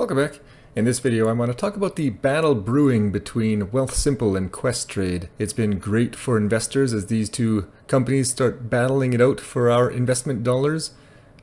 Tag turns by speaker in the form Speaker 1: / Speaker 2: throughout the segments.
Speaker 1: Welcome back. In this video I want to talk about the battle brewing between WealthSimple and Questrade. It's been great for investors as these two companies start battling it out for our investment dollars.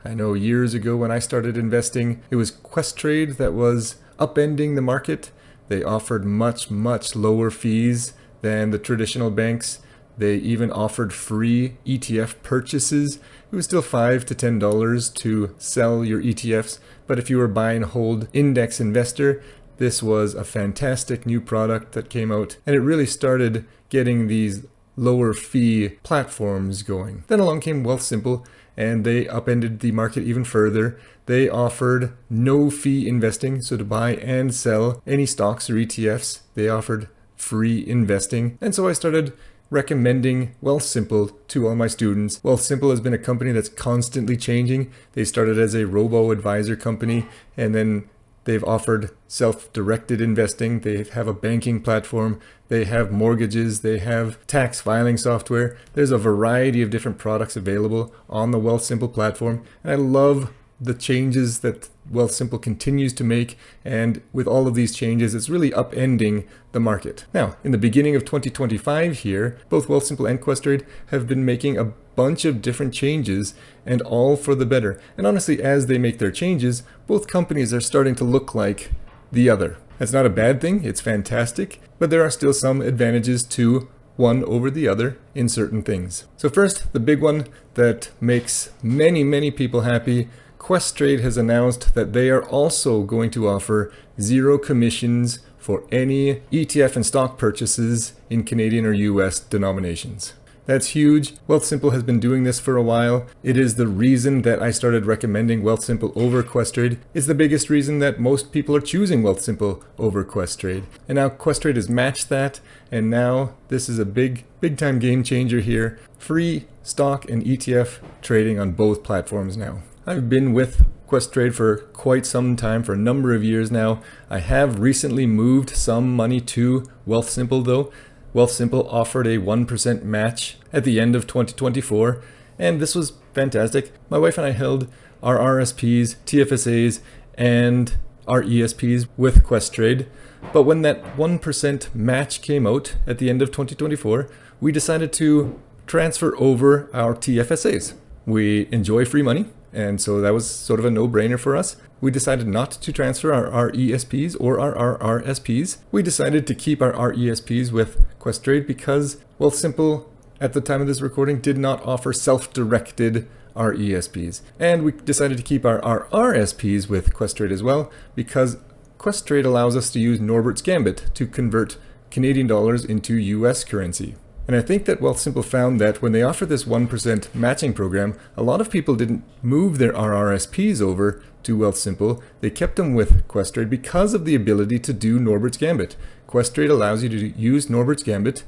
Speaker 1: I know years ago when I started investing, it was Questrade that was upending the market. They offered much lower fees than the traditional banks. They even offered free ETF purchases. It was still $5 to $10 to sell your ETFs, but if you were buy and hold index investor, this was a fantastic new product that came out, and it really started getting these lower fee platforms going. Then along came WealthSimple, and they upended the market even further. They offered no fee investing, so to buy and sell any stocks or ETFs, they offered free investing. And so I started recommending WealthSimple to all my students. WealthSimple has been a company that's constantly changing. They started as a robo-advisor company, and then they've offered self-directed investing. They have a banking platform. They have mortgages. They have tax filing software. There's a variety of different products available on the WealthSimple platform, and I love the changes that WealthSimple continues to make, and with all of these changes, it's really upending the market. Now, in the beginning of 2025 here, both WealthSimple and Questrade have been making a bunch of different changes, and all for the better. And honestly, as they make their changes, both companies are starting to look like the other. That's not a bad thing, it's fantastic, but there are still some advantages to one over the other in certain things. So first, the big one that makes many people happy, Questrade has announced that they are also going to offer zero commissions for any ETF and stock purchases in Canadian or US denominations. That's huge. WealthSimple has been doing this for a while. It is the reason that I started recommending WealthSimple over Questrade. It's the biggest reason that most people are choosing WealthSimple over Questrade. And now Questrade has matched that, and now this is a big time game changer here. Free stock and ETF trading on both platforms now. I've been with Questrade for quite some time, for a number of years now. I have recently moved some money to WealthSimple though. WealthSimple offered a 1% match at the end of 2024, and this was fantastic. My wife and I held our RSPs, TFSAs, and our ESPs with Questrade, but when that 1% match came out at the end of 2024, we decided to transfer over our TFSAs. We enjoy free money, and so that was sort of a no-brainer for us. We decided not to transfer our RESPs or our RRSPs. We decided to keep our RESPs with Questrade because WealthSimple, at the time of this recording, did not offer self-directed RESPs. And we decided to keep our RRSPs with Questrade as well because Questrade allows us to use Norbert's Gambit to convert Canadian dollars into US currency. And I think that WealthSimple found that when they offered this 1% matching program, a lot of people didn't move their RRSPs over to WealthSimple. They kept them with Questrade because of the ability to do Norbert's Gambit. Questrade allows you to use Norbert's Gambit,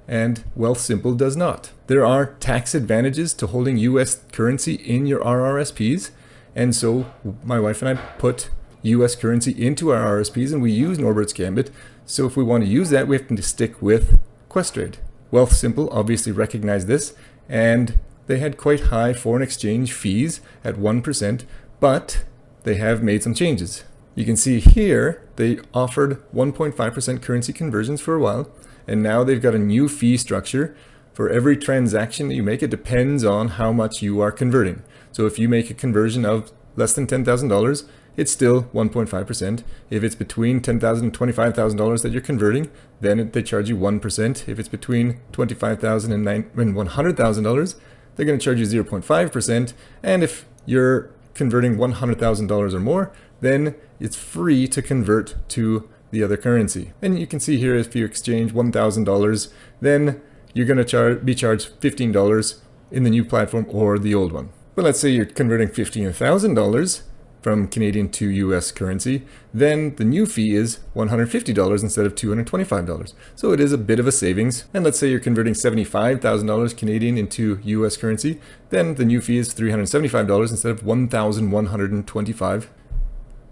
Speaker 1: and WealthSimple does not. There are tax advantages to holding US currency in your RRSPs, and so my wife and I put US currency into our RRSPs and we use Norbert's Gambit. So if we want to use that, we have to stick with Questrade. WealthSimple obviously recognized this, and they had quite high foreign exchange fees at 1%, but they have made some changes. You can see here they offered 1.5% currency conversions for a while, and now they've got a new fee structure. For every transaction that you make, it depends on how much you are converting. So if you make a conversion of less than $10,000, it's still 1.5%. If it's between $10,000 and $25,000 that you're converting, then they charge you 1%. If it's between $25,000 and $100,000, they're going to charge you 0.5%. And if you're converting $100,000 or more, then it's free to convert to the other currency. And you can see here, if you exchange $1,000, then you're going to be charged $15 in the new platform or the old one. But let's say you're converting $15,000 from Canadian to US currency, then the new fee is $150 instead of $225. So it is a bit of a savings. And let's say you're converting $75,000 Canadian into US currency, then the new fee is $375 instead of $1,125.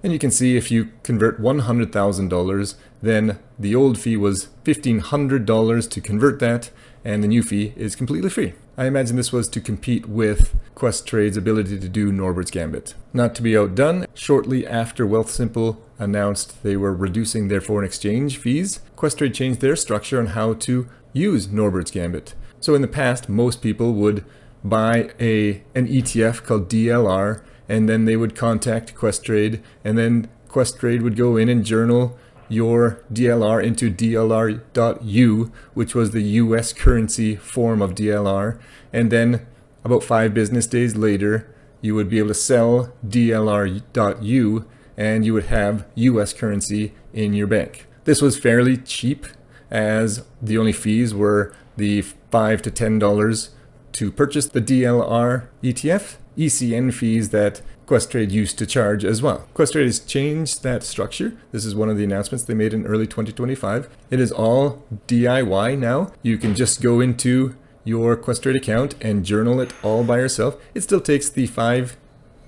Speaker 1: And you can see if you convert $100,000, then the old fee was $1,500 to convert that, and the new fee is completely free. I imagine this was to compete with Questrade's ability to do Norbert's Gambit. Not to be outdone, shortly after WealthSimple announced they were reducing their foreign exchange fees, Questrade changed their structure on how to use Norbert's Gambit. So in the past, most people would buy an ETF called DLR, and then they would contact Questrade, and then Questrade would go in and journal your DLR into DLR.U, which was the US currency form of DLR. And then about 5 business days later, you would be able to sell DLR.U and you would have US currency in your bank. This was fairly cheap, as the only fees were the $5 to $10 to purchase the DLR ETF, ECN fees that Questrade used to charge as well. Questrade has changed that structure. This is one of the announcements they made in early 2025. It is all DIY now. You can just go into your Questrade account and journal it all by yourself. It still takes the 5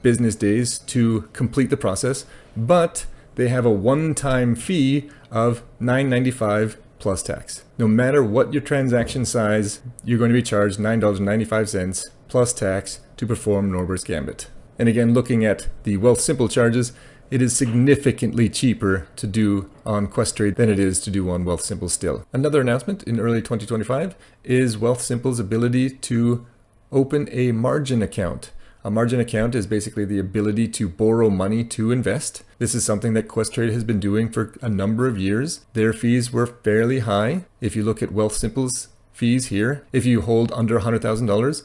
Speaker 1: business days to complete the process, but they have a one-time fee of $9.95 plus tax. No matter what your transaction size, you're going to be charged $9.95 plus tax to perform Norbert's Gambit. And again, looking at the WealthSimple charges, it is significantly cheaper to do on Questrade than it is to do on WealthSimple still. Another announcement in early 2025 is WealthSimple's ability to open a margin account. A margin account is basically the ability to borrow money to invest. This is something that Questrade has been doing for a number of years. Their fees were fairly high. If you look at WealthSimple's fees here, if you hold under $100,000,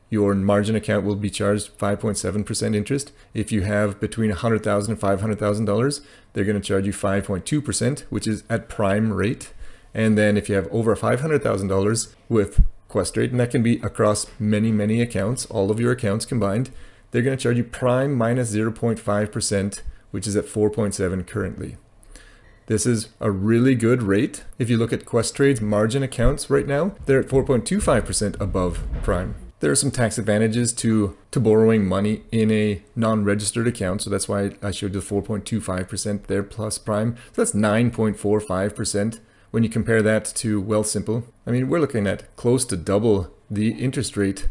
Speaker 1: your margin account will be charged 5.7% interest. If you have between $100,000 and $500,000, they're going to charge you 5.2%, which is at prime rate. And then if you have over $500,000 with Questrade, and that can be across many accounts, all of your accounts combined, they're going to charge you prime minus 0.5%, which is at 4.7 currently. This is a really good rate. If you look at Questrade's margin accounts right now, they're at 4.25% above prime. There are some tax advantages to borrowing money in a non-registered account, so that's why I showed you the 4.25% there plus prime. So that's 9.45% when you compare that to WealthSimple. I mean, we're looking at close to double the interest rate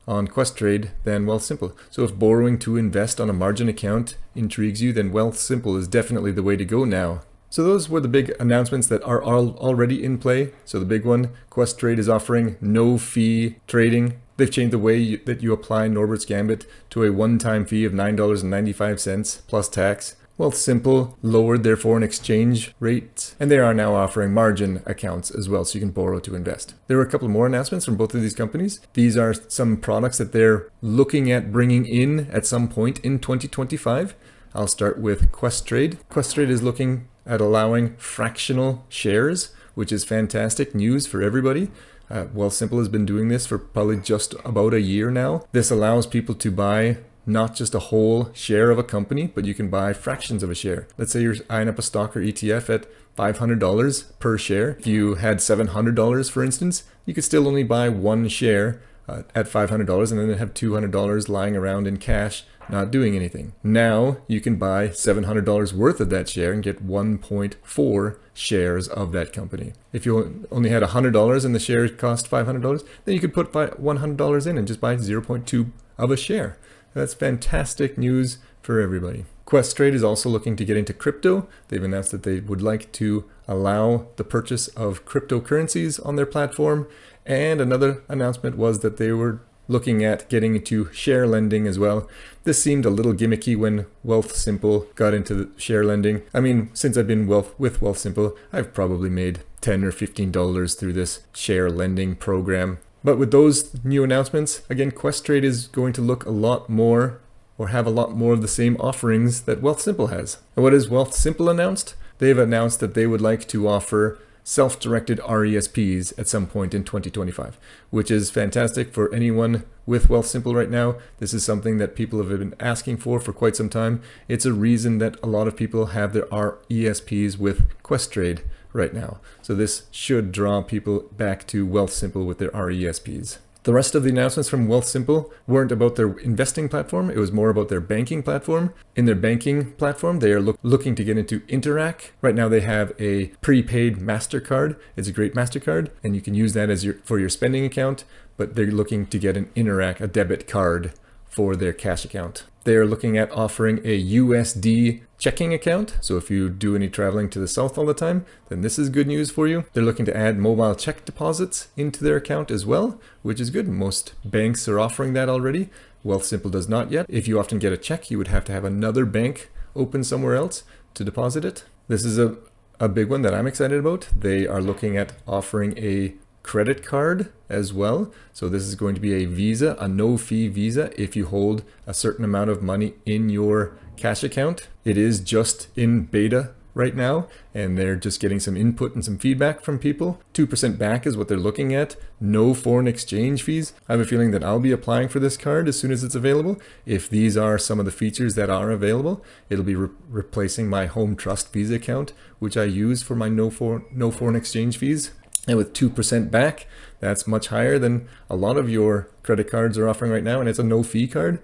Speaker 1: on Questrade than WealthSimple. So if borrowing to invest on a margin account intrigues you, then WealthSimple is definitely the way to go now. So those were the big announcements that are already in play. So the big one, Questrade is offering no fee trading. They've changed the way that you apply Norbert's Gambit to a one-time fee of $9.95 plus tax. WealthSimple lowered their foreign exchange rates, and they are now offering margin accounts as well, so you can borrow to invest. There were a couple more announcements from both of these companies. These are some products that they're looking at bringing in at some point in 2025. I'll start with Questrade. Questrade is looking at allowing fractional shares, which is fantastic news for everybody. WealthSimple has been doing this for probably just about a year now. This allows people to buy not just a whole share of a company, but you can buy fractions of a share. Let's say you're eyeing up a stock or ETF at $500 per share. If you had $700, for instance, you could still only buy one share at $500 and then have $200 lying around in cash not doing anything. Now you can buy $700 worth of that share and get 1.4 shares of that company. If you only had $100 and the share cost $500, then you could put $100 in and just buy 0.2 of a share. That's fantastic news for everybody. Questrade is also looking to get into crypto. They've announced that they would like to allow the purchase of cryptocurrencies on their platform. And another announcement was that they were looking at getting into share lending as well. This seemed a little gimmicky when WealthSimple got into the share lending. I mean, since I've been with WealthSimple, I've probably made $10 or $15 through this share lending program. But with those new announcements, again, Questrade is going to look a lot more or have a lot more of the same offerings that WealthSimple has. And what has WealthSimple announced? They've announced that they would like to offer self-directed RESPs at some point in 2025, which is fantastic for anyone with WealthSimple right now. This is something that people have been asking for quite some time. It's a reason that a lot of people have their RESPs with Questrade right now. So this should draw people back to WealthSimple with their RESPs. The rest of the announcements from WealthSimple weren't about their investing platform. It was more about their banking platform. In their banking platform, they are looking to get into Interac. Right now they have a prepaid MasterCard. It's a great MasterCard, and you can use that as for your spending account, but they're looking to get an Interac, a debit card for their cash account. They are looking at offering a USD checking account. So if you do any traveling to the south all the time, then this is good news for you. They're looking to add mobile check deposits into their account as well, which is good. Most banks are offering that already. WealthSimple does not yet. If you often get a check, you would have to have another bank open somewhere else to deposit it. This is a big one that I'm excited about. They are looking at offering a credit card as well. So this is going to be a Visa, a no-fee Visa if you hold a certain amount of money in your cash account. It is just in beta right now, and they're just getting some input and some feedback from people. 2% back is what they're looking at. No foreign exchange fees. I have a feeling that I'll be applying for this card as soon as it's available. If these are some of the features that are available, it'll be replacing my Home Trust Visa account, which I use for my no foreign exchange fees. And with 2% back, that's much higher than a lot of your credit cards are offering right now, and it's a no-fee card.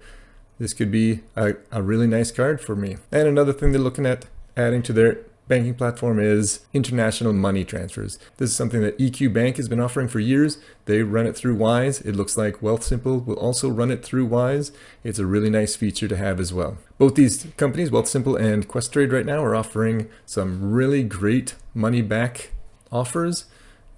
Speaker 1: This could be a really nice card for me. And another thing they're looking at adding to their banking platform is international money transfers. This is something that EQ Bank has been offering for years. They run it through Wise. It looks like WealthSimple will also run it through Wise. It's a really nice feature to have as well. Both these companies, WealthSimple and Questrade, right now are offering some really great money back offers.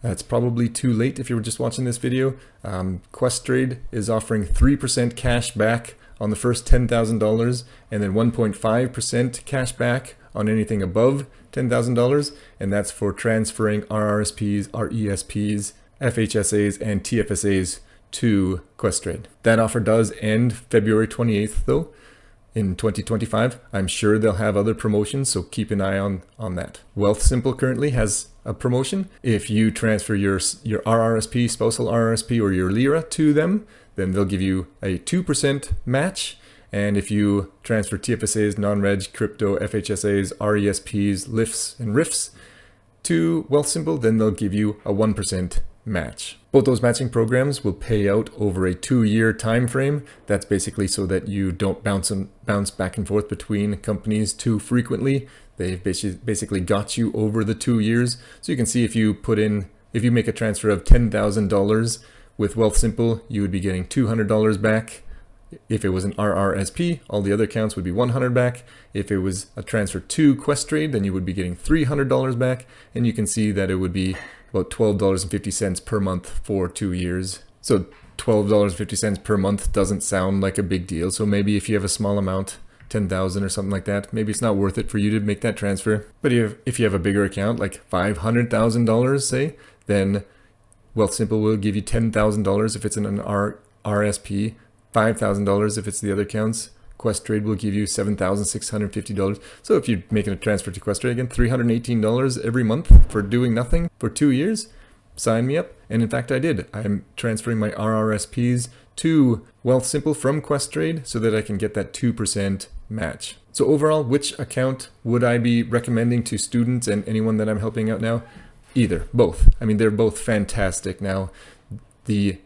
Speaker 1: It's probably too late if you were just watching this video. Questrade is offering 3% cash back on the first $10,000 and then 1.5% cash back on anything above $10,000. And that's for transferring RRSPs, RESPs, FHSAs, and TFSAs to Questrade. That offer does end February 28th though. In 2025, I'm sure they'll have other promotions, so keep an eye on that. WealthSimple currently has a promotion. If you transfer your RRSP, spousal RRSP, or your LIRA to them, then they'll give you a 2% match. And if you transfer TFSAs, non-reg, crypto, FHSAs, RESPs, LIFs, and RIFs to WealthSimple, then they'll give you a 1% match. Both those matching programs will pay out over a 2-year time frame. That's basically so that you don't bounce back and forth between companies too frequently. They've basically got you over the 2 years. So you can see if you make a transfer of $10,000 with WealthSimple, you would be getting $200 back. If it was an RRSP, all the other accounts would be $100 back. If it was a transfer to Questrade, then you would be getting $300 back. And you can see that it would be about $12.50 per month for 2 years. So $12.50 per month doesn't sound like a big deal. So maybe if you have a small amount, 10,000 or something like that, maybe it's not worth it for you to make that transfer. But if you have a bigger account, like $500,000, say, then WealthSimple will give you $10,000 if it's in an RSP, $5,000 if it's the other accounts. Questrade will give you $7,650. So if you're making a transfer to Questrade, again, $318 every month for doing nothing for 2 years, sign me up. And in fact, I did. I'm transferring my RRSPs to WealthSimple from Questrade so that I can get that 2% match. So overall, which account would I be recommending to students and anyone that I'm helping out now? Either, both. I mean, they're both fantastic now. The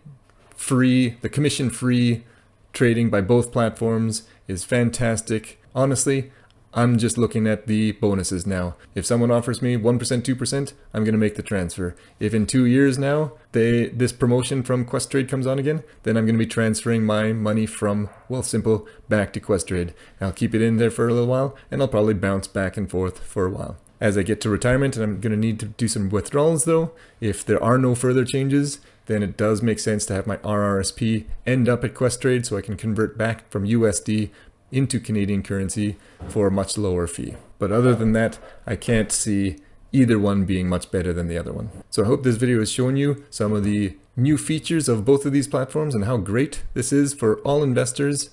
Speaker 1: commission-free trading by both platforms is fantastic. Honestly, I'm just looking at the bonuses now. If someone offers me 1%, 2%, I'm going to make the transfer. If in 2 years now, this promotion from Questrade comes on again, then I'm going to be transferring my money from WealthSimple back to Questrade. I'll keep it in there for a little while, and I'll probably bounce back and forth for a while. As I get to retirement, and I'm going to need to do some withdrawals though, if there are no further changes, then it does make sense to have my RRSP end up at Questrade so I can convert back from USD into Canadian currency for a much lower fee. But other than that, I can't see either one being much better than the other one. So I hope this video has shown you some of the new features of both of these platforms and how great this is for all investors.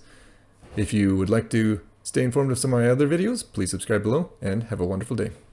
Speaker 1: If you would like to stay informed of some of my other videos, please subscribe below and have a wonderful day.